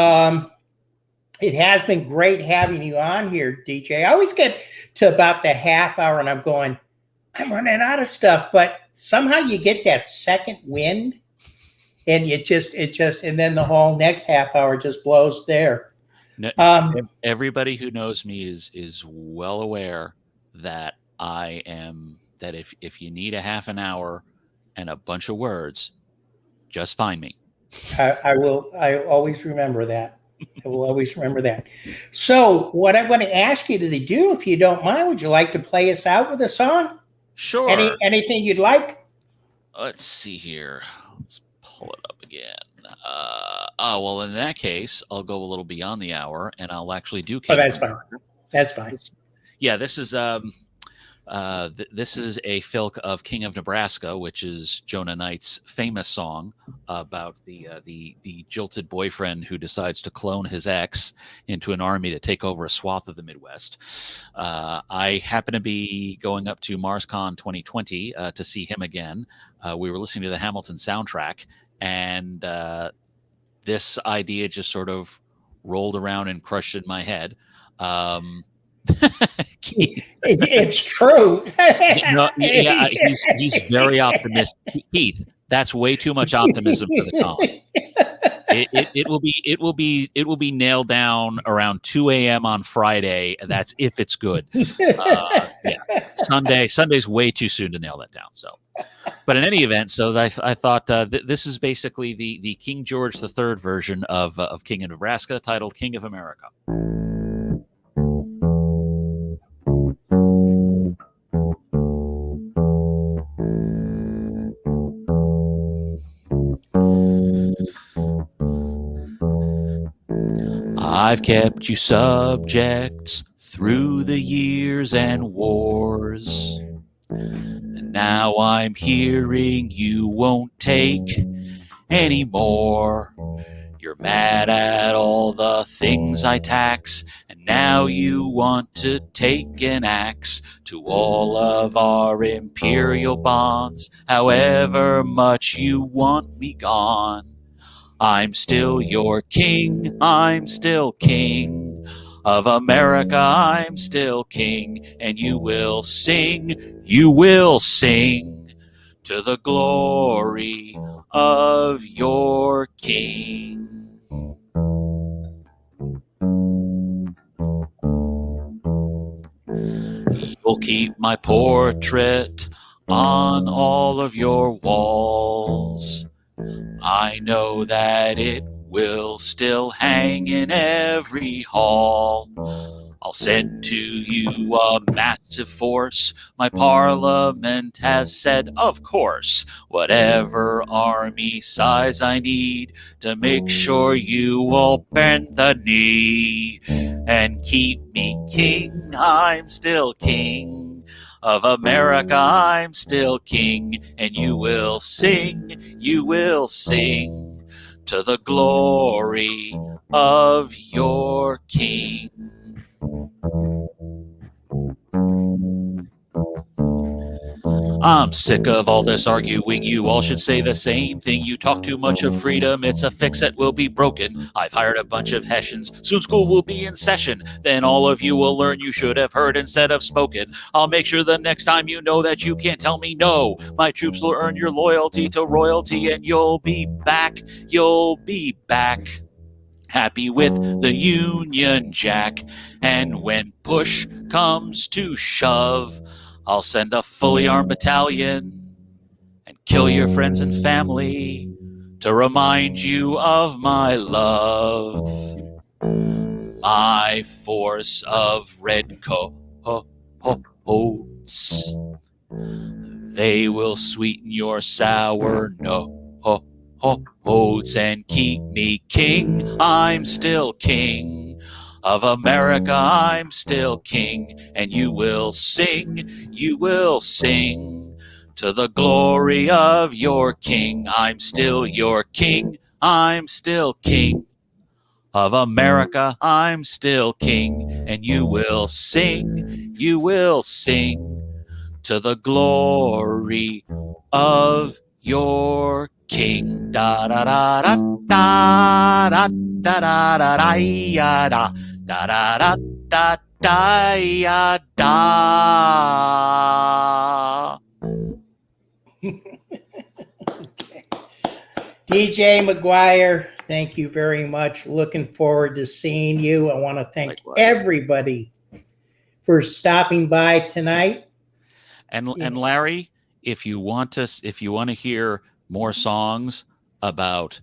It has been great having you on here, DJ. I always get to about the half hour and I'm going, I'm running out of stuff, but somehow you get that second wind and and then the whole next half hour just blows there. No, everybody who knows me is well aware that if you need a half an hour and a bunch of words, just find me. I always remember that. I will always remember that. So what I'm going to ask you to do, if you don't mind, would you like to play us out with a song? Sure. Anything you'd like? Let's see here. Let's pull it up again. Well, in that case, I'll go a little beyond the hour, and I'll actually do. That's fine. That's fine. Yeah, this is a Filk of King of Nebraska, which is Jonah Knight's famous song about the jilted boyfriend who decides to clone his ex into an army to take over a swath of the Midwest. I happen to be going up to MarsCon 2020 to see him again. We were listening to the Hamilton soundtrack, and this idea just sort of rolled around and crushed in my head. It's true. He's very optimistic. Keith, that's way too much optimism for the con. It will be nailed down around 2 a.m. on Friday. That's if it's good. Sunday's way too soon to nail that down. So, but in any event, so I thought this is basically the King George III version of King of Nebraska, titled "King of America." I've kept you subjects through the years and wars, and now I'm hearing you won't take anymore. You're mad at all the things I tax, and now you want to take an axe to all of our imperial bonds, however much you want me gone. I'm still your king, I'm still king of America, I'm still king, and you will sing to the glory of your king. You'll keep my portrait on all of your walls. I know that it will still hang in every hall. I'll send to you a massive force. My parliament has said, of course, whatever army size I need to make sure you will bend the knee and keep me king. I'm still king of America, I'm still king, and you will sing to the glory of your king. I'm sick of all this arguing. You all should say the same thing. You talk too much of freedom. It's a fix that will be broken. I've hired a bunch of Hessians. Soon school will be in session. Then all of you will learn you should have heard instead of spoken. I'll make sure the next time you know that you can't tell me no. My troops will earn your loyalty to royalty, and you'll be back. You'll be back. Happy with the Union Jack. And when push comes to shove, I'll send a fully armed battalion and kill your friends and family to remind you of my love. My force of red coats, they will sweeten your sour notes and keep me king. I'm still king of America, I'm still king, and you will sing to the glory of your king. I'm still your king, I'm still king of America, I'm still king, and you will sing to the glory of your king. Da da da da da da da da da da da da da da da da. DJ McGuire, thank you very much. Looking forward to seeing you. I want to thank Likewise. everybody for stopping by tonight. And Larry, if you want to hear more songs about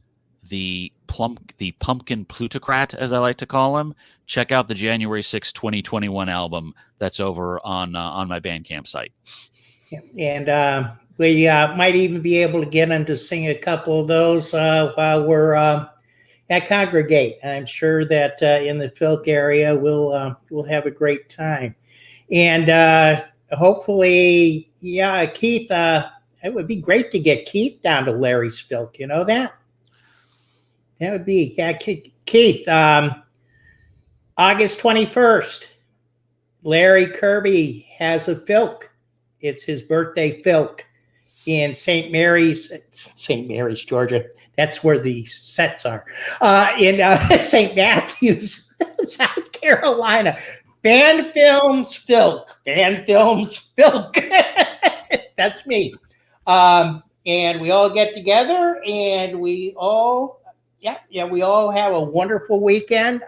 the pumpkin plutocrat, as I like to call him, check out the January 6, 2021 album that's over on my Bandcamp site. And we might even be able to get him to sing a couple of those while we're at Congregate. I'm sure that in the Filk area we'll have a great time. And hopefully, Keith, it would be great to get Keith down to Larry's Filk. You know that? That would be, Keith, August 21st, Larry Kirby has a Filk. It's his birthday Filk in St. Mary's, Georgia. That's where the sets are. In St. Matthews, South Carolina. Band Films Filk. That's me. And we all get together and we all have a wonderful weekend,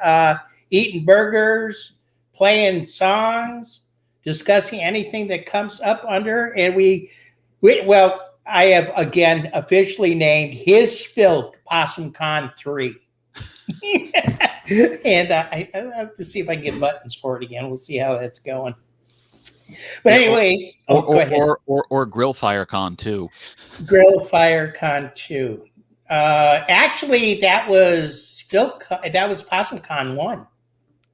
eating burgers, playing songs, discussing anything that comes up under. And I have again officially named his Filk Possum Con 3. And I have to see if I can get buttons for it again. We'll see how that's going. But anyways, go ahead. Or Grill Fire Con 2. Grill Fire Con 2. Actually, that was Filk. That was Possum Con 1.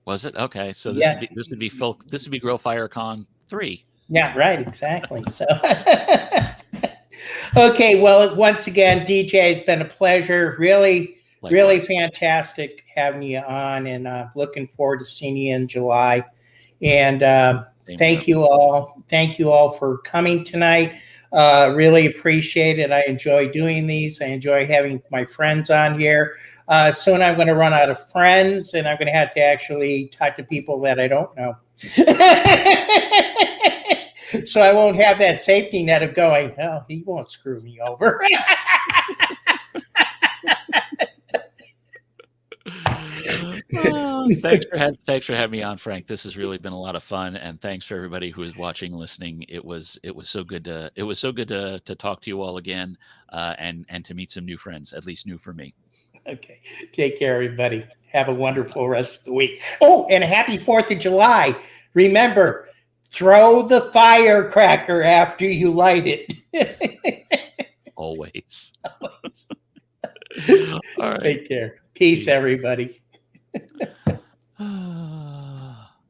Was it? Okay, so this would be Filk. This would be Grill Fire Con 3. Yeah, right. Exactly. So, Okay, well, once again, DJ, it's been a pleasure. Really Likewise. fantastic having you on, and looking forward to seeing you in July. And thank you all. Thank you all for coming tonight. Really appreciate it. I enjoy doing these. I enjoy having my friends on here. Soon I'm going to run out of friends, and I'm going to have to actually talk to people that I don't know. So I won't have that safety net of going, oh, he won't screw me over. Thanks for having me on, Frank. This has really been a lot of fun, and thanks for everybody who is watching, listening. It was so good to talk to you all again, and to meet some new friends, at least new for me. Okay, take care, everybody. Have a wonderful rest of the week. Oh, and a happy 4th of July. Remember, throw the firecracker after you light it. Always. All right. Take care. Peace, everybody.